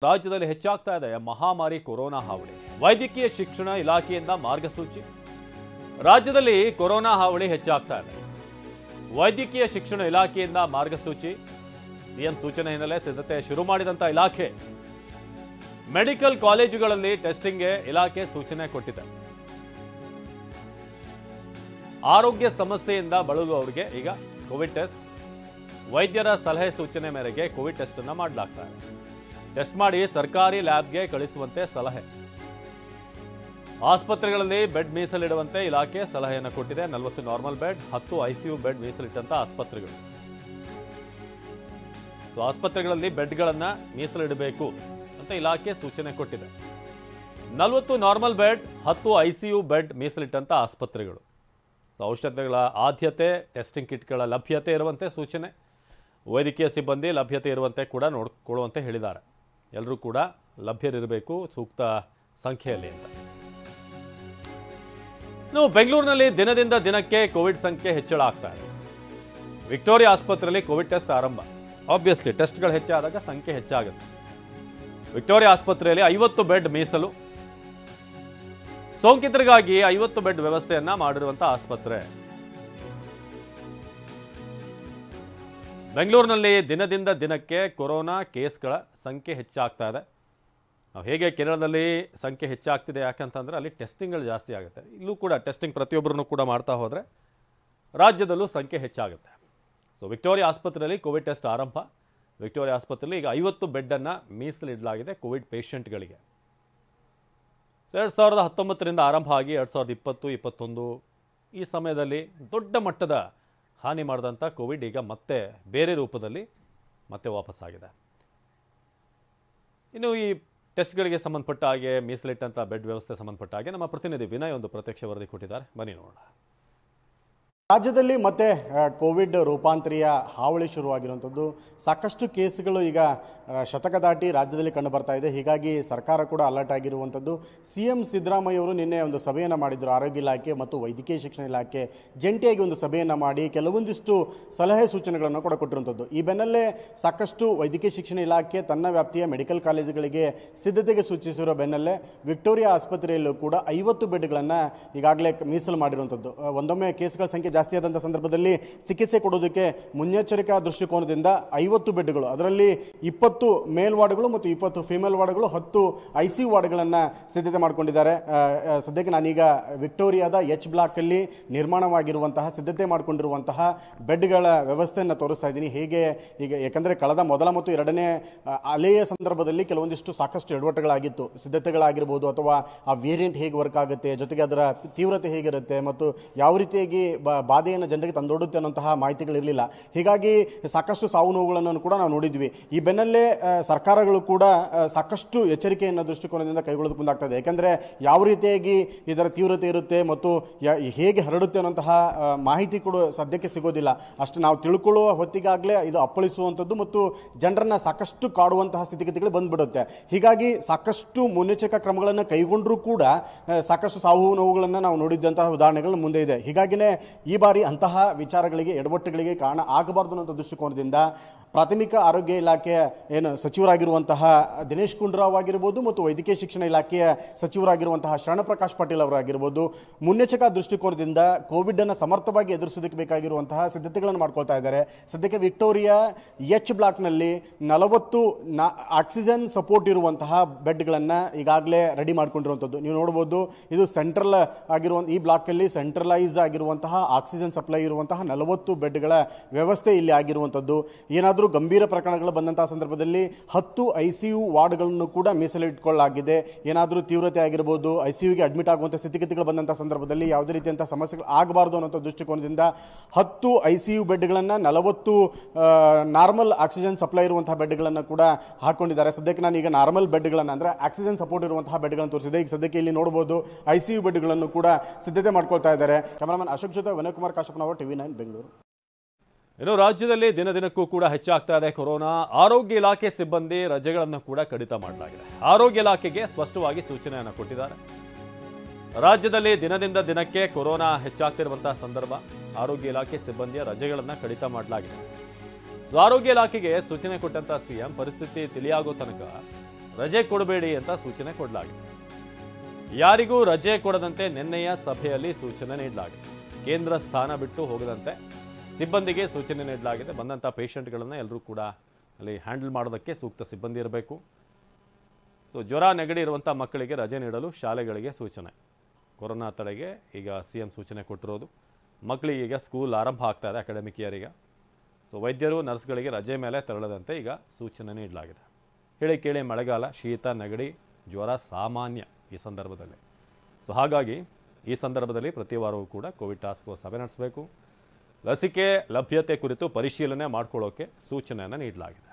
ರಾಜ್ಯದಲ್ಲಿ ಹೆಚ್ಚಾಗ್ತಾ ಇದೆ ಮಹಾಮಾರಿ ಕೊರೋನಾ ಹಾವಳಿ. ವೈದ್ಯಕೀಯ ಶಿಕ್ಷಣ ಇಲಾಖೆಯಿಂದ ಮಾರ್ಗಸೂಚಿ. ರಾಜ್ಯದಲ್ಲಿ ಕೊರೋನಾ ಹಾವಳಿ ಹೆಚ್ಚಾಗ್ತಾ ಇದೆ. ವೈದ್ಯಕೀಯ ಶಿಕ್ಷಣ ಇಲಾಖೆಯಿಂದ ಮಾರ್ಗಸೂಚಿ. ಸಿಎಂ ಸೂಚನೆ ಹಿನ್ನೆಲೆ ಸಿದ್ಧತೆ ಶುರು ಮಾಡಿದಂತ ಇಲಾಖೆ ಮೆಡಿಕಲ್ ಕಾಲೇಜುಗಳಲ್ಲಿ ಟೆಸ್ಟಿಂಗ್ಗೆ ಇಲಾಖೆ ಸೂಚನೆ ಕೊಟ್ಟಿದೆ. ಆರೋಗ್ಯ ಸಮಸ್ಯೆಯಿಂದ ಬಳಲುವವರಿಗೆ ಈಗ ಕೋವಿಡ್ ಟೆಸ್ಟ್. ವೈದ್ಯರ ಸಲಹೆ ಸೂಚನೆ ಮೇರೆಗೆ ಕೋವಿಡ್ ಟೆಸ್ಟ್ ಅನ್ನು ಮಾಡಲಾಗ್ತಾ ಇದೆ. ಟೆಸ್ಟ್ ಮಾಡಿ ಸರ್ಕಾರಿ ಲ್ಯಾಬ್ಗೆ ಕಳಿಸುವಂತೆ ಸಲಹೆ. ಆಸ್ಪತ್ರೆಗಳಲ್ಲಿ ಬೆಡ್ ಮೀಸಲಿಡುವಂತೆ ಇಲಾಖೆ ಸಲಹೆಯನ್ನು ಕೊಟ್ಟಿದೆ. 40 ನಾರ್ಮಲ್ ಬೆಡ್, 10 ಐಸಿಯು ಬೆಡ್ ಮೀಸಲಿಟ್ಟಂತ ಆಸ್ಪತ್ರೆಗಳು. ಆಸ್ಪತ್ರೆಗಳಲ್ಲಿ ಬೆಡ್ಗಳನ್ನು ಮೀಸಲಿಡಬೇಕು ಅಂತ ಇಲಾಖೆ ಸೂಚನೆ ಕೊಟ್ಟಿದೆ. 40 ನಾರ್ಮಲ್ ಬೆಡ್, 10 ಐಸಿಯು ಬೆಡ್ ಮೀಸಲಿಟ್ಟಂತ ಆಸ್ಪತ್ರೆಗಳು. ಔಷಧಗಳ ಆದ್ಯತೆ, ಟೆಸ್ಟಿಂಗ್ ಕಿಟ್ಗಳ ಲಭ್ಯತೆ ಇರುವಂತೆ ಸೂಚನೆ. ವೈದ್ಯಕೀಯ ಸಿಬ್ಬಂದಿ ಲಭ್ಯತೆ ಇರುವಂತೆ ಕೂಡ ನೋಡಿಕೊಳ್ಳುವಂತೆ ಹೇಳಿದ್ದಾರೆ. ಎಲ್ಲರೂ ಕೂಡ ಲಭ್ಯರಿರಬೇಕು ಸೂಕ್ತ ಸಂಖ್ಯೆಯಲ್ಲಿ ಅಂತ. ಇನ್ನು ಬೆಂಗಳೂರಿನಲ್ಲಿ ದಿನದಿಂದ ದಿನಕ್ಕೆ ಕೋವಿಡ್ ಸಂಖ್ಯೆ ಹೆಚ್ಚಳ ಆಗ್ತಾ ಇದೆ. ವಿಕ್ಟೋರಿಯಾ ಆಸ್ಪತ್ರೆಯಲ್ಲಿ ಕೋವಿಡ್ ಟೆಸ್ಟ್ ಆರಂಭ. ಆಬ್ವಿಯಸ್ಲಿ ಟೆಸ್ಟ್ಗಳು ಹೆಚ್ಚಾದಾಗ ಸಂಖ್ಯೆ ಹೆಚ್ಚಾಗುತ್ತೆ. ವಿಕ್ಟೋರಿಯಾ ಆಸ್ಪತ್ರೆಯಲ್ಲಿ 50 ಬೆಡ್ ಮೀಸಲು. ಸೋಂಕಿತರಿಗಾಗಿ 50 ಬೆಡ್ ವ್ಯವಸ್ಥೆಯನ್ನ ಮಾಡಿರುವಂತ ಆಸ್ಪತ್ರೆ. ಬೆಂಗಳೂರಿನಲ್ಲಿ ದಿನದಿಂದ ದಿನಕ್ಕೆ ಕೊರೋನಾ ಕೇಸ್ಗಳ ಸಂಖ್ಯೆ ಹೆಚ್ಚಾಗ್ತಾ ಇದೆ. ನಾವು ಹೇಗೆ ಕೇರಳದಲ್ಲಿ ಸಂಖ್ಯೆ ಹೆಚ್ಚಾಗ್ತಿದೆ ಯಾಕಂತಂದ್ರೆ ಅಲ್ಲಿ ಟೆಸ್ಟಿಂಗ್ಗಳು ಜಾಸ್ತಿ ಆಗುತ್ತೆ. ಇಲ್ಲೂ ಕೂಡ ಟೆಸ್ಟಿಂಗ್ ಪ್ರತಿಯೊಬ್ಬರನ್ನು ಕೂಡ ಮಾಡ್ತಾ ಹೋದರೆ ರಾಜ್ಯದಲ್ಲೂ ಸಂಖ್ಯೆ ಹೆಚ್ಚಾಗುತ್ತೆ. ವಿಕ್ಟೋರಿಯಾ ಆಸ್ಪತ್ರೆಯಲ್ಲಿ ಕೋವಿಡ್ ಟೆಸ್ಟ್ ಆರಂಭ. ವಿಕ್ಟೋರಿಯಾ ಆಸ್ಪತ್ರೆಯಲ್ಲಿ ಈಗ 50 ಬೆಡ್ಡನ್ನು ಮೀಸಲಿಡಲಾಗಿದೆ ಕೋವಿಡ್ ಪೇಷಂಟ್ಗಳಿಗೆ. 2019ರಿಂದ ಆರಂಭ ಆಗಿ 2020-21 ಈ ಸಮಯದಲ್ಲಿ ದೊಡ್ಡ ಮಟ್ಟದ ಹಾನಿ ಮಾಡಿದಂಥ ಕೋವಿಡ್ ಈಗ ಮತ್ತೆ ಬೇರೆ ರೂಪದಲ್ಲಿ ಮತ್ತೆ ವಾಪಸ್ಸಾಗಿದೆ. ಇನ್ನು ಈ ಟೆಸ್ಟ್ಗಳಿಗೆ ಸಂಬಂಧಪಟ್ಟ ಹಾಗೆ ಮೀಸಲಿಟ್ಟಂಥ ಬೆಡ್ ವ್ಯವಸ್ಥೆ ಸಂಬಂಧಪಟ್ಟ ಹಾಗೆ ನಮ್ಮ ಪ್ರತಿನಿಧಿ ವಿನಯ್ ಒಂದು ಪ್ರತ್ಯಕ್ಷ ವರದಿ ಕೊಟ್ಟಿದ್ದಾರೆ. ಬನ್ನಿ ನೋಡೋಣ. ರಾಜ್ಯದಲ್ಲಿ ಮತ್ತೆ ಕೋವಿಡ್ ರೂಪಾಂತರಿಯ ಹಾವಳಿ ಶುರುವಾಗಿರುವಂಥದ್ದು. ಸಾಕಷ್ಟು ಕೇಸ್ಗಳು ಈಗ ಶತಕ ದಾಟಿ ರಾಜ್ಯದಲ್ಲಿ ಕಂಡು ಬರ್ತಾ ಇದೆ. ಹೀಗಾಗಿ ಸರ್ಕಾರ ಕೂಡ ಅಲರ್ಟ್ ಆಗಿರುವಂಥದ್ದು. ಸಿಎಂ ಸಿದ್ದರಾಮಯ್ಯ ಅವರು ನಿನ್ನೆ ಒಂದು ಸಭೆಯನ್ನು ಮಾಡಿದರು. ಆರೋಗ್ಯ ಇಲಾಖೆ ಮತ್ತು ವೈದ್ಯಕೀಯ ಶಿಕ್ಷಣ ಇಲಾಖೆ ಜಂಟಿಯಾಗಿ ಒಂದು ಸಭೆಯನ್ನು ಮಾಡಿ ಕೆಲವೊಂದಿಷ್ಟು ಸಲಹೆ ಸೂಚನೆಗಳನ್ನು ಕೂಡ ಕೊಟ್ಟಿರುವಂಥದ್ದು. ಈ ಬೆನ್ನಲ್ಲೇ ಸಾಕಷ್ಟು ವೈದ್ಯಕೀಯ ಶಿಕ್ಷಣ ಇಲಾಖೆ ತನ್ನ ವ್ಯಾಪ್ತಿಯ ಮೆಡಿಕಲ್ ಕಾಲೇಜುಗಳಿಗೆ ಸಿದ್ಧತೆಗೆ ಸೂಚಿಸಿರೋ ಬೆನ್ನಲ್ಲೇ ವಿಕ್ಟೋರಿಯಾ ಆಸ್ಪತ್ರೆಯಲ್ಲೂ ಕೂಡ 50 ಬೆಡ್ಗಳನ್ನು ಈಗಾಗಲೇ ಮೀಸಲು ಮಾಡಿರುವಂಥದ್ದು. ಒಂದೊಮ್ಮೆ ಕೇಸ್ಗಳ ಸಂಖ್ಯೆ ಜಾಸ್ತಿ ಆದಂಥ ಸಂದರ್ಭದಲ್ಲಿ ಚಿಕಿತ್ಸೆ ಕೊಡೋದಕ್ಕೆ ಮುನ್ನೆಚ್ಚರಿಕಾ ದೃಷ್ಟಿಕೋನದಿಂದ 50 ಬೆಡ್ಗಳು, ಅದರಲ್ಲಿ 20 ಮೇಲ್ ವಾರ್ಡ್ಗಳು ಮತ್ತು 20 ಫಿಮೇಲ್ ವಾರ್ಡ್ಗಳು, 10 ಐಸಿಯು ವಾರ್ಡ್ಗಳನ್ನು ಸಿದ್ಧತೆ ಮಾಡಿಕೊಂಡಿದ್ದಾರೆ. ಸದ್ಯಕ್ಕೆ ನಾನೀಗ ವಿಕ್ಟೋರಿಯಾದ ಎಚ್ ಬ್ಲಾಕ್ ಅಲ್ಲಿ ನಿರ್ಮಾಣವಾಗಿರುವಂತಹ ಸಿದ್ಧತೆ ಮಾಡಿಕೊಂಡಿರುವಂತಹ ಬೆಡ್ಗಳ ವ್ಯವಸ್ಥೆಯನ್ನು ತೋರಿಸ್ತಾ ಇದ್ದೀನಿ. ಹೇಗೆ ಈಗ ಯಾಕಂದರೆ ಕಳೆದ ಮೊದಲ ಮತ್ತು ಎರಡನೇ ಅಲೆಯ ಸಂದರ್ಭದಲ್ಲಿ ಕೆಲವೊಂದಿಷ್ಟು ಸಾಕಷ್ಟು ಎಡವಟ್ಟುಗಳಾಗಿತ್ತು. ಸಿದ್ಧತೆಗಳಾಗಿರ್ಬೋದು ಅಥವಾ ಆ ವೇರಿಯಂಟ್ ಹೇಗೆ ವರ್ಕ್ ಆಗುತ್ತೆ, ಜೊತೆಗೆ ಅದರ ತೀವ್ರತೆ ಹೇಗಿರುತ್ತೆ ಮತ್ತು ಯಾವ ರೀತಿಯಾಗಿ ಬಾಧೆಯನ್ನು ಜನರಿಗೆ ತಂದೊಡ್ಡುತ್ತೆ ಅನ್ನೋಂತಹ ಮಾಹಿತಿಗಳಿರಲಿಲ್ಲ. ಹೀಗಾಗಿ ಸಾಕಷ್ಟು ಸಾವು ನೋವುಗಳನ್ನು ಕೂಡ ನಾವು ನೋಡಿದ್ವಿ. ಈ ಬೆನ್ನಲ್ಲೇ ಸರ್ಕಾರಗಳು ಕೂಡ ಸಾಕಷ್ಟು ಎಚ್ಚರಿಕೆಯನ್ನು ದೃಷ್ಟಿಕೋನದಿಂದ ಕೈಗೊಳ್ಳೋದಕ್ಕೆ ಮುಂದಾಗ್ತಾ ಇದೆ. ಯಾಕಂದರೆ ಯಾವ ರೀತಿಯಾಗಿ ಇದರ ತೀವ್ರತೆ ಇರುತ್ತೆ ಮತ್ತು ಹೇಗೆ ಹರಡುತ್ತೆ ಅನ್ನೋಂತಹ ಮಾಹಿತಿ ಕೂಡ ಸದ್ಯಕ್ಕೆ ಸಿಗೋದಿಲ್ಲ. ಅಷ್ಟು ನಾವು ತಿಳ್ಕೊಳ್ಳುವ ಹೊತ್ತಿಗಾಗಲೇ ಇದು ಅಪ್ಪಳಿಸುವಂಥದ್ದು ಮತ್ತು ಜನರನ್ನು ಸಾಕಷ್ಟು ಕಾಡುವಂತಹ ಸ್ಥಿತಿಗತಿಗಳು ಬಂದ್ಬಿಡುತ್ತೆ. ಹೀಗಾಗಿ ಸಾಕಷ್ಟು ಮುನ್ನೆಚ್ಚರಿಕಾ ಕ್ರಮಗಳನ್ನು ಕೈಗೊಂಡರೂ ಕೂಡ ಸಾಕಷ್ಟು ಸಾವು ನೋವುಗಳನ್ನು ನಾವು ನೋಡಿದ್ದಂತಹ ಉದಾಹರಣೆಗಳು ಮುಂದೆ ಇದೆ. ಹೀಗಾಗಿನೇ ಈ ಬಾರಿ ಅಂತಹ ವಿಚಾರಗಳಿಗೆ ಎಡವಟ್ಟುಗಳಿಗೆ ಕಾರಣ ಆಗಬಾರ್ದು ಅನ್ನೋ ದೃಷ್ಟಿಕೋನದಿಂದ ಪ್ರಾಥಮಿಕ ಆರೋಗ್ಯ ಇಲಾಖೆಯ ಸಚಿವರಾಗಿರುವಂತಹ ದಿನೇಶ್ ಗುಂಡೂರಾವ್ ಆಗಿರ್ಬೋದು ಮತ್ತು ವೈದ್ಯಕೀಯ ಶಿಕ್ಷಣ ಇಲಾಖೆಯ ಸಚಿವರಾಗಿರುವಂತಹ ಶರಣಪ್ರಕಾಶ್ ಪಾಟೀಲ್ ಅವರಾಗಿರ್ಬೋದು ಮುನ್ನೆಚ್ಚರಿಕಾ ದೃಷ್ಟಿಕೋನದಿಂದ ಕೋವಿಡ್ ಅನ್ನು ಸಮರ್ಥವಾಗಿ ಎದುರಿಸೋದಕ್ಕೆ ಬೇಕಾಗಿರುವಂತಹ ಸಿದ್ಧತೆಗಳನ್ನು ಮಾಡ್ಕೊಳ್ತಾ ಇದ್ದಾರೆ. ಸದ್ಯಕ್ಕೆ ವಿಕ್ಟೋರಿಯಾ ಎಚ್ ಬ್ಲಾಕ್ನಲ್ಲಿ 40 ಆಕ್ಸಿಜನ್ ಸಪೋರ್ಟ್ ಇರುವಂತಹ ಬೆಡ್ಗಳನ್ನು ಈಗಾಗಲೇ ರೆಡಿ ಮಾಡ್ಕೊಂಡಿರುವಂಥದ್ದು ನೀವು ನೋಡ್ಬೋದು. ಇದು ಸೆಂಟ್ರಲ್ ಆಗಿರುವಂಥ ಈ ಬ್ಲಾಕಲ್ಲಿ ಸೆಂಟ್ರಲೈಸ್ ಆಗಿರುವಂತಹ ಆಕ್ಸಿಜನ್ ಸಪ್ಲೈ ಇರುವಂತಹ 40 ಬೆಡ್ಗಳ ವ್ಯವಸ್ಥೆ ಇಲ್ಲಿ ಆಗಿರುವಂಥದ್ದು. ಏನಾದರೂ ಗಂಭೀರ ಪ್ರಕರಣಗಳು ಬಂದಂತಹ ಸಂದರ್ಭದಲ್ಲಿ 10 ಐಸಿಯು ವಾರ್ಡ್ಗಳನ್ನು ಕೂಡ ಮೀಸಲಿಟ್ಕೊಳ್ಳಲಾಗಿದೆ. ಏನಾದರೂ ತೀವ್ರತೆ ಆಗಿರ್ಬೋದು, ಐಸಿಯುಗೆ ಅಡ್ಮಿಟ್ ಆಗುವಂಥ ಸ್ಥಿತಿಗತಿಗಳು ಬಂದಂತಹ ಸಂದರ್ಭದಲ್ಲಿ ಯಾವುದೇ ರೀತಿಯಂತಹ ಸಮಸ್ಯೆಗಳು ಆಗಬಾರ್ದು ಅನ್ನೋ ದೃಷ್ಟಿಕೋನದಿಂದ 10 ಐಸಿಯು ಬೆಡ್ಗಳನ್ನು 40 ನಾರ್ಮಲ್ ಆಕ್ಸಿಜನ್ ಸಪ್ಲೈ ಇರುವಂತಹ ಬೆಡ್ಗಳನ್ನು ಕೂಡ ಹಾಕೊಂಡಿದ್ದಾರೆ. ಸದ್ಯಕ್ಕೆ ನಾನು ಈಗ ನಾರ್ಮಲ್ ಬೆಡ್ಗಳನ್ನು ಅಂದರೆ ಆಕ್ಸಿಜನ್ ಸಪೋರ್ಟ್ ಇರುವಂತಹ ಬೆಡ್ಗಳನ್ನು ತೋರಿಸಿದೆ. ಈಗ ಸದ್ಯಕ್ಕೆ ಇಲ್ಲಿ ನೋಡಬಹುದು ಐಸಿಯು ಬೆಡ್ಗಳನ್ನು ಕೂಡ ಸಿದ್ಧತೆ ಮಾಡ್ಕೊಳ್ತಾ ಇದ್ದಾರೆ. ಕ್ಯಾಮರಾಮನ್ ಅಶೋಕ್ ಜೊತೆ ವಿನಯಕುಮಾರ್ ಕಾಶಪ್ಪನವರು TV9 ಬೆಂಗಳೂರು. ಇನ್ನು ರಾಜ್ಯದಲ್ಲಿ ದಿನದಿನಕ್ಕೂ ಕೂಡ ಹೆಚ್ಚಾಗ್ತಾ ಇದೆ ಕೊರೋನಾ. ಆರೋಗ್ಯ ಇಲಾಖೆ ಸಿಬ್ಬಂದಿ ರಜೆಗಳನ್ನು ಕೂಡ ಕಡಿತ ಮಾಡಲಾಗಿದೆ. ಆರೋಗ್ಯ ಇಲಾಖೆಗೆ ಸ್ಪಷ್ಟವಾಗಿ ಸೂಚನೆಯನ್ನು ಕೊಟ್ಟಿದ್ದಾರೆ. ರಾಜ್ಯದಲ್ಲಿ ದಿನದಿಂದ ದಿನಕ್ಕೆ ಕೊರೋನಾ ಹೆಚ್ಚಾಗ್ತಿರುವಂತಹ ಸಂದರ್ಭ ಆರೋಗ್ಯ ಇಲಾಖೆ ಸಿಬ್ಬಂದಿಯ ರಜೆಗಳನ್ನು ಕಡಿತ ಮಾಡಲಾಗಿದೆ. ಆರೋಗ್ಯ ಇಲಾಖೆಗೆ ಸೂಚನೆ ಕೊಟ್ಟಂತ ಸಿಎಂ ಪರಿಸ್ಥಿತಿ ತಿಳಿಯಾಗೋ ತನಕ ರಜೆ ಕೊಡಬೇಡಿ ಅಂತ ಸೂಚನೆ ಕೊಡಲಾಗಿದೆ. ಯಾರಿಗೂ ರಜೆ ಕೊಡದಂತೆ ನಿನ್ನೆಯ ಸಭೆಯಲ್ಲಿ ಸೂಚನೆ ನೀಡಲಾಗಿದೆ. ಕೇಂದ್ರ ಸ್ಥಾನ ಬಿಟ್ಟು ಹೋಗದಂತೆ ಸಿಬ್ಬಂದಿಗೆ ಸೂಚನೆ ನೀಡಲಾಗಿದೆ. ಬಂದಂಥ ಪೇಷಂಟ್ಗಳನ್ನು ಎಲ್ಲರೂ ಕೂಡ ಅಲ್ಲಿ ಹ್ಯಾಂಡಲ್ ಮಾಡೋದಕ್ಕೆ ಸೂಕ್ತ ಸಿಬ್ಬಂದಿ ಇರಬೇಕು. ಸೊ ಜ್ವರ ನೆಗಡಿ ಇರುವಂಥ ಮಕ್ಕಳಿಗೆ ರಜೆ ನೀಡಲು ಶಾಲೆಗಳಿಗೆ ಸೂಚನೆ. ಕೊರೋನಾ ತಡೆಗೆ ಈಗ CM ಸೂಚನೆ ಕೊಟ್ಟಿರೋದು. ಮಕ್ಕಳಿಗೆ ಈಗ ಸ್ಕೂಲ್ ಆರಂಭ ಆಗ್ತಾ ಇದೆ, ಅಕಾಡೆಮಿಕ್ ಇಯರ್ ಈಗ. ಸೊ ವೈದ್ಯರು ನರ್ಸ್ಗಳಿಗೆ ರಜೆ ಮೇಲೆ ತೆರಳದಂತೆ ಈಗ ಸೂಚನೆ ನೀಡಲಾಗಿದೆ. ಹೇಳಿ ಕೇಳಿ ಮಳೆಗಾಲ, ಶೀತ ನೆಗಡಿ ಜ್ವರ ಸಾಮಾನ್ಯ ಈ ಸಂದರ್ಭದಲ್ಲಿ. ಸೊ ಹಾಗಾಗಿ ಈ ಸಂದರ್ಭದಲ್ಲಿ ಪ್ರತಿ ವಾರವೂ ಕೂಡ ಕೋವಿಡ್ ಟಾಸ್ಕ್ ಫೋರ್ಸ್ ಸಭೆ ನಡೆಸಬೇಕು. ಲಸಿಕೆ ಲಭ್ಯತೆ ಕುರಿತು ಪರಿಶೀಲನೆ ಮಾಡಿಕೊಳ್ಳೋಕೆ ಸೂಚನೆಯನ್ನು ನೀಡಲಾಗಿದೆ.